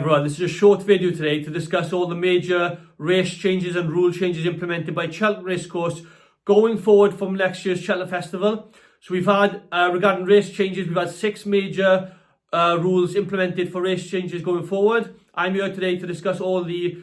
everyone, this is a short video today to discuss all the major race changes and rule changes implemented by Cheltenham Racecourse going forward from next year's Cheltenham Festival. So we've had, regarding race changes, we've had 6 major rules implemented for race changes going forward. I'm here today to discuss all the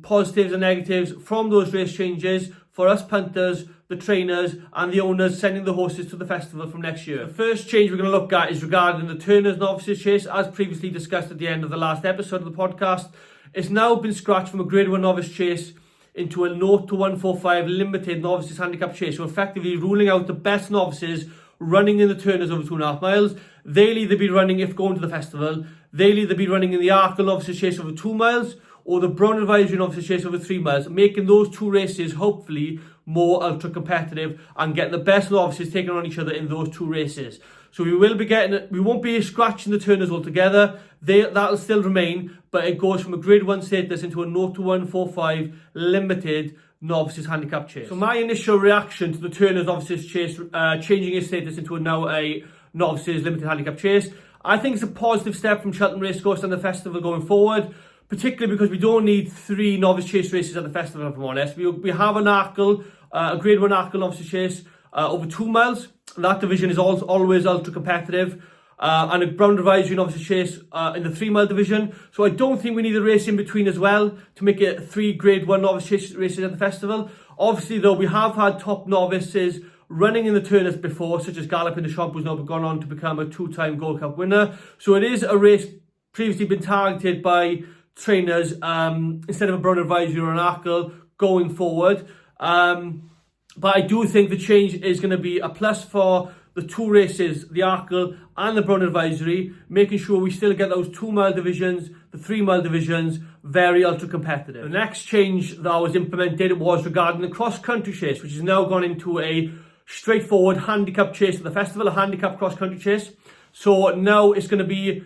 positives and negatives from those race changes for us punters, the trainers and the owners sending the horses to the festival from next year. The first change we're going to look at is regarding the Turners Novices chase. As previously discussed at the end of the last episode of the podcast, it's now been scratched from a Grade 1 novice chase into a 0 to 145 limited novices handicap chase. So effectively ruling out the best novices running in the Turners over 2.5 miles. They'll either be running, if going to the festival, they'll either be running in the Arkle novices chase over 2 miles or the Brown Advisory novices chase over 3 miles, making those two races hopefully more ultra competitive and getting the best novices taking on each other in those two races. So we won't be scratching the Turners altogether. That'll still remain, but it goes from a Grade 1 status into a 0 to 145 limited novices handicap chase. So my initial reaction to the Turners novices chase changing its status into now a novices limited handicap chase, I think it's a positive step from Cheltenham Racecourse and the festival going forward, particularly because we don't need 3 novice chase races at the festival, if I'm honest. We have an Arkle, a Grade 1 Arkle novice chase over 2 miles. That division is always ultra competitive. And a Brown Advisory novice chase in the 3 mile division. So I don't think we need a race in between as well to make it 3 Grade 1 novice chase races at the festival. Obviously though, we have had top novices running in the Turners before, such as Galloping the Shop, who's now gone on to become a 2-time Gold Cup winner. So it is a race previously been targeted by trainers instead of a Brown Advisory or an Arkle going forward. But I do think the change is going to be a plus for the 2 races, the Arkle and the Brown Advisory, making sure we still get those 2 mile divisions, the 3 mile divisions, very ultra competitive. The next change that was implemented was regarding the cross country chase, which has now gone into a straightforward handicap chase at the festival, a handicap cross country chase. So now it's going to be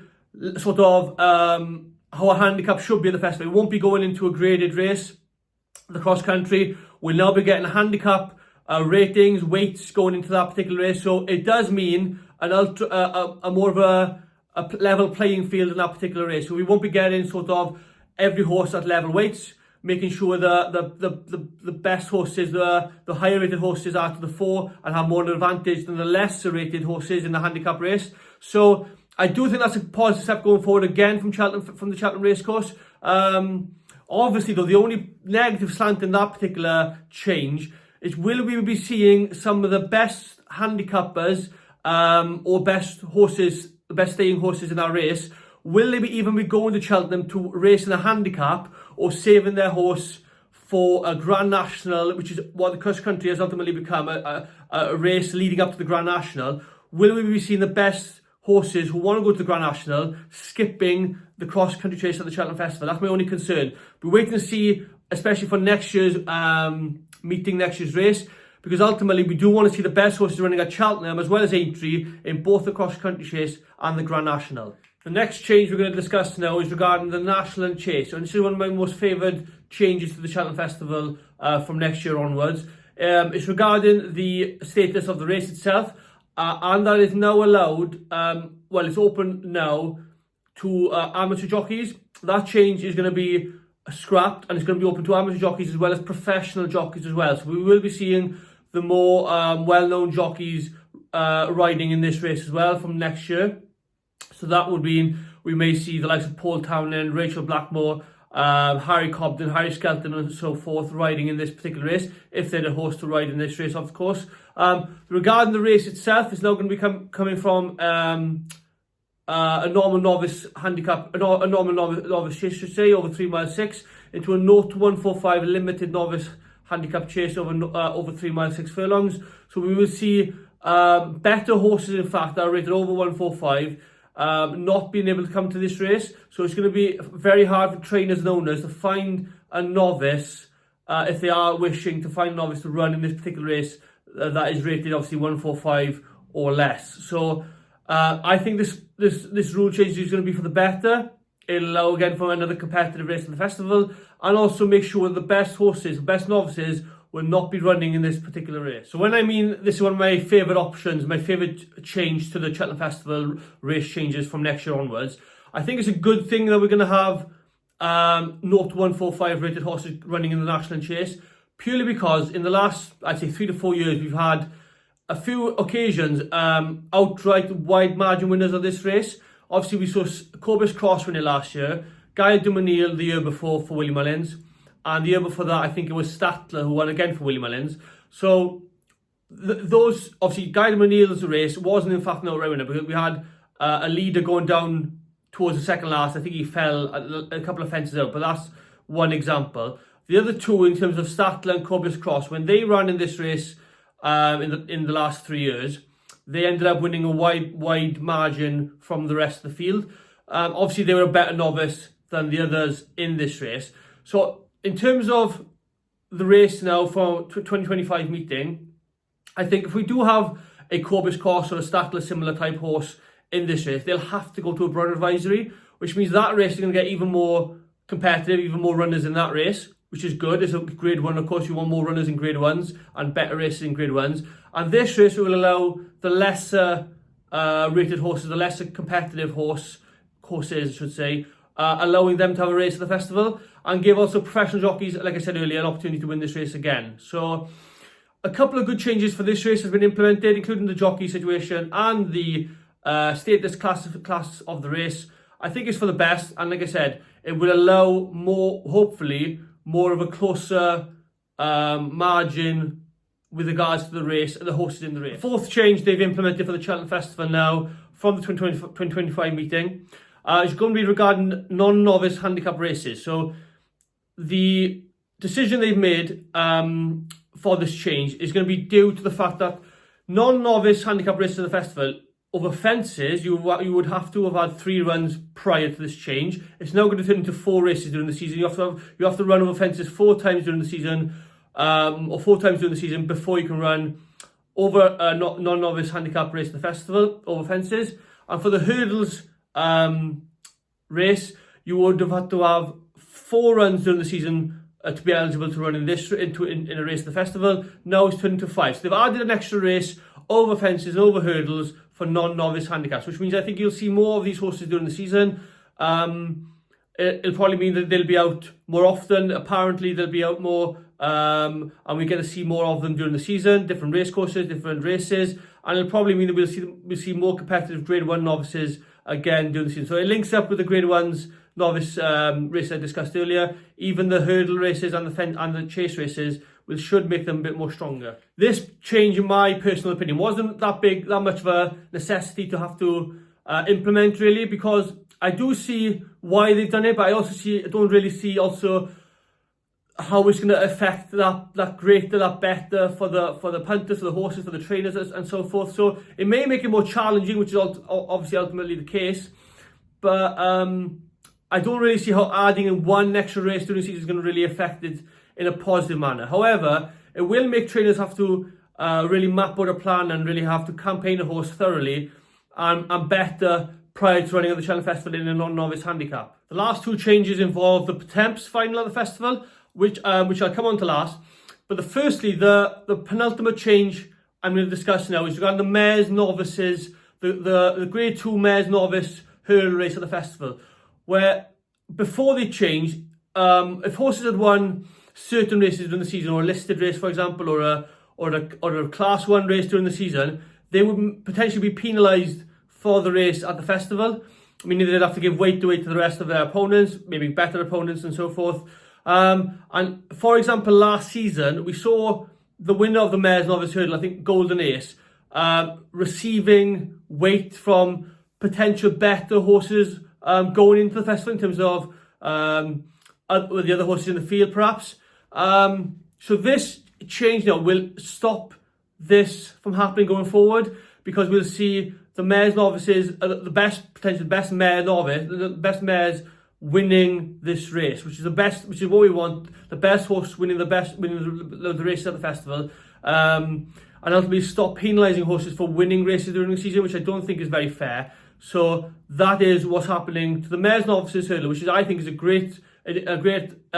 sort of how a handicap should be at the festival. It won't be going into a graded race. The cross country will now be getting handicap ratings, weights going into that particular race. So it does mean a more of a level playing field in that particular race. So we won't be getting sort of every horse at level weights, making sure the best horses, the higher rated horses are to the fore and have more of an advantage than the lesser rated horses in the handicap race. So I do think that's a positive step going forward again from the Cheltenham Racecourse. Obviously though, the only negative slant in that particular change is, will we be seeing some of the best handicappers or best horses, the best staying horses in that race, will they even be going to Cheltenham to race in a handicap or saving their horse for a Grand National, which is what the cross country has ultimately become, a race leading up to the Grand National? Will we be seeing the best horses who want to go to the Grand National skipping the cross country chase at the Cheltenham Festival? That's my only concern. We're waiting to see, especially for next year's next year's race, because ultimately we do want to see the best horses running at Cheltenham as well as Aintree in both the cross country chase and the Grand National. The next change we're going to discuss now is regarding the National chase, and this is one of my most favoured changes to the Cheltenham Festival from next year onwards. It's regarding the status of the race itself, and that is now allowed, it's open now to amateur jockeys. That change is going to be scrapped and it's going to be open to amateur jockeys as well as professional jockeys as well. So we will be seeing the more well-known jockeys riding in this race as well from next year. So that would mean we may see the likes of Paul Townend, Rachel Blackmore, Harry Cobden, Harry Skelton and so forth riding in this particular race, if they're a horse to ride in this race, of course. Regarding the race itself, it's now going to be coming from a normal novice handicap, a normal novice chase, should say, over 3 miles 6, into a 0 to 145 limited novice handicap chase over 3 miles 6 furlongs. So we will see better horses, in fact, that are rated over 145, not being able to come to this race. So it's going to be very hard for trainers and owners to find a novice, if they are wishing to find a novice to run in this particular race that is rated obviously 145 or less. So I think this rule change is going to be for the better. It'll allow again for another competitive race in the festival, and also make sure the best horses, the best novices, will not be running in this particular race. So when I mean this is one of my favourite options, my favourite change to the Cheltenham Festival race changes from next year onwards, I think it's a good thing that we're going to have 0 to 145 rated horses running in the National Chase, purely because in the last, I'd say 3 to 4 years, we've had a few occasions outright wide margin winners of this race. Obviously, we saw Cobus Cross win it last year, Guy Dumonil the year before for Willie Mullins, and the year before that, I think it was Statler who won again for Willie Mullins. So those, obviously, Guy Dumonil's race wasn't in fact an outright winner, because we had a leader going down towards the second last. I think he fell a couple of fences out, but that's one example. The other two, in terms of Statler and Cobus Cross, when they ran in this race in the last 3 years, they ended up winning a wide margin from the rest of the field. Obviously, they were a better novice than the others in this race. So in terms of the race now for 2025 meeting, I think if we do have a Cobus Cross or a Statler similar type horse in this race, they'll have to go to a broad advisory, which means that race is going to get even more competitive, even more runners in that race, which is good. It's a grade 1, of course, you want more runners in grade 1s and better races in grade 1s. And this race will allow the lesser rated horses, the lesser competitive horses, I should say, allowing them to have a race at the festival, and give also professional jockeys, like I said earlier, an opportunity to win this race again. So a couple of good changes for this race has been implemented, including the jockey situation and the status class of the race. I think it's for the best, and like I said, it will allow more, hopefully, more of a closer margin with regards to the race and the horses in the race. The fourth change they've implemented for the Cheltenham Festival now from the 2025 meeting is going to be regarding non-novice handicap races. So the decision they've made for this change is going to be due to the fact that non-novice handicap races at the festival, over fences, you would have to have had 3 runs prior to this change. It's now going to turn into 4 races during the season. You have to run over fences 4 times during the season, or 4 times during the season before you can run over a non-novice handicap race at the festival over fences. And for the hurdles race, you would have had to have 4 runs during the season to be eligible to run in a race at the festival. Now it's turned into 5. So they've added an extra race over fences and over hurdles for non-novice handicaps, which means I think you'll see more of these horses during the season. It'll probably mean that they'll be out more often. Apparently they'll be out more, and we're going to see more of them during the season, different race courses, different races, and it'll probably mean that we'll see more competitive grade 1 novices again during the season. So it links up with the grade 1s novice race I discussed earlier. Even the hurdle races and the chase races should make them a bit more stronger. This change, in my personal opinion, wasn't that much of a necessity to have to implement, really, because I do see why they've done it, but I don't really see also how it's going to affect that greater, that better for the punters, for the horses, for the trainers, and so forth. So it may make it more challenging, which is obviously ultimately the case, but I don't really see how adding in 1 extra race during the season is going to really affect it in a positive manner. However, it will make trainers have to really map out a plan and really have to campaign a horse thoroughly and better prior to running at the Cheltenham Festival in a non-novice handicap. The last 2 changes involve the Pertemps Final at the festival, which I'll come on to last. But firstly, the penultimate change I'm going to discuss now is regarding the Mares Novices, the Grade 2 Mares Novice hurdle race at the festival, where before they changed, if horses had won certain races during the season, or a listed race, for example, or a Class 1 race during the season, they would potentially be penalised for the race at the festival, meaning they'd have to give weight to the rest of their opponents, maybe better opponents and so forth. And for example, last season, we saw the winner of the Mares Novice Hurdle, I think Golden Ace, receiving weight from potential better horses going into the festival in terms of the other horses in the field, perhaps. So this change now will stop this from happening going forward, because we'll see the Mares Novices, the best mare novice, the best mares winning this race, which is what we want. The best horse winning the races at the festival, and ultimately stop penalising horses for winning races during the season, which I don't think is very fair. So that is what's happening to the Mares Novices Hurdle, which I think is a great a great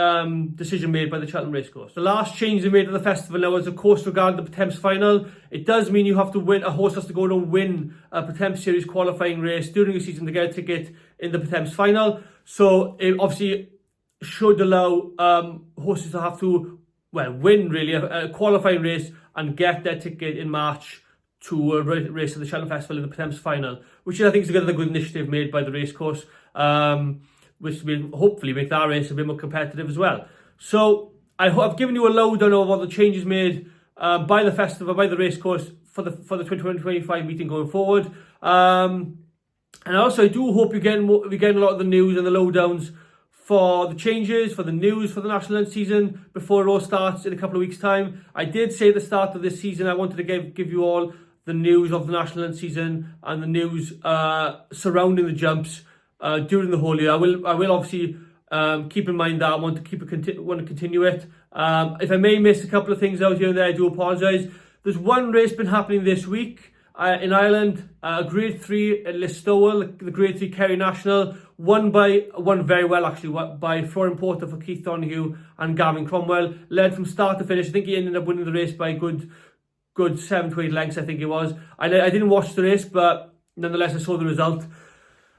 decision made by the Cheltenham Racecourse. The last change they made to the festival now is, of course, regarding the Pertemps Final. It does mean you have to win, a horse has to go and win a Pertemps Series qualifying race during the season to get a ticket in the Pertemps Final. So it obviously should allow horses to have to, well, win really a qualifying race and get their ticket in March to a race at the Cheltenham Festival in the Pertemps Final, which I think is another good initiative made by the racecourse, which will hopefully make that race a bit more competitive as well. So I've given you a lowdown of all the changes made by the festival, by the racecourse for the 2025 meeting going forward. And also I do hope you're getting a lot of the news and the lowdowns for the changes, for the news for the national season before it all starts in a couple of weeks' time. I did say at the start of this season I wanted to give you all the news of the national season and the news surrounding the jumps during the whole year. I will obviously keep in mind that I want to continue it. If I may miss a couple of things out here and there, I do apologise. There's one race been happening this week in Ireland, Grade 3 at Listowel, the Grade 3 Kerry National, won very well actually by Florian Porter for Keith Donoghue and Gavin Cromwell, led from start to finish. I think he ended up winning the race by a good 7 to 8 lengths, I think it was. I didn't watch the race, but nonetheless I saw the result.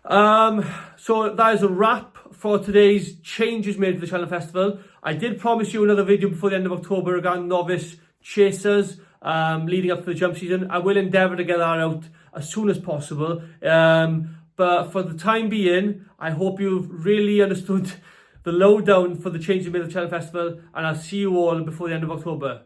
So that is a wrap for today's changes made to the Cheltenham Festival. I did promise you another video before the end of October regarding novice chasers leading up to the jump season. I will endeavour to get that out as soon as possible. But for the time being, I hope you've really understood the lowdown for the changes made to the Cheltenham Festival, and I'll see you all before the end of October.